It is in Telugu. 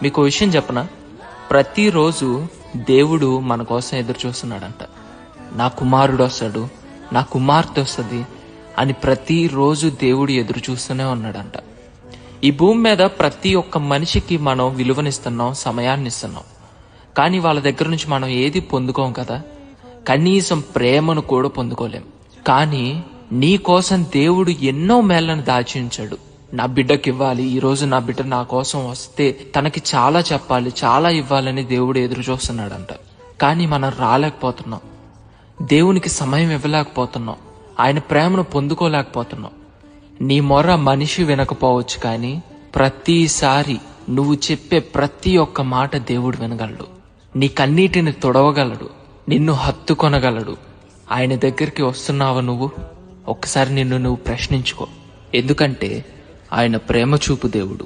మీకు ఓ విషయం చెప్పనా, ప్రతిరోజు దేవుడు మన కోసం ఎదురు చూస్తున్నాడంట. నా కుమారుడు వస్తాడు, నా కుమార్తె వస్తుంది అని ప్రతిరోజు దేవుడు ఎదురు చూస్తూనే ఉన్నాడంట. ఈ భూమి మీద ప్రతి ఒక్క మనిషికి మనం విలువనిస్తున్నాం, సమయాన్ని ఇస్తున్నాం. కానీ వాళ్ళ దగ్గర నుంచి మనం ఏది పొందుకోం కదా, కనీసం ప్రేమను కూడా పొందుకోలేం. కానీ నీ కోసం దేవుడు ఎన్నో మేళ్లను దాచి ఉంచాడు. నా బిడ్డకి ఇవ్వాలి, ఈరోజు నా బిడ్డ నా కోసం వస్తే తనకి చాలా చెప్పాలి, చాలా ఇవ్వాలని దేవుడు ఎదురు చూస్తున్నాడంట. కానీ మనం రాలేకపోతున్నాం, దేవునికి సమయం ఇవ్వలేకపోతున్నాం, ఆయన ప్రేమను పొందుకోలేకపోతున్నాం. నీ మొర మనిషి వినకపోవచ్చు, కానీ ప్రతిసారి నువ్వు చెప్పే ప్రతి ఒక్క మాట దేవుడు వినగలడు. నీ కన్నీటిని తుడవగలడు, నిన్ను హత్తుకొనగలడు. ఆయన దగ్గరికి వస్తున్నావా నువ్వు? ఒక్కసారి నిన్ను నువ్వు ప్రశ్నించుకో. ఎందుకంటే ఆయన ప్రేమ చూపు దేవుడు.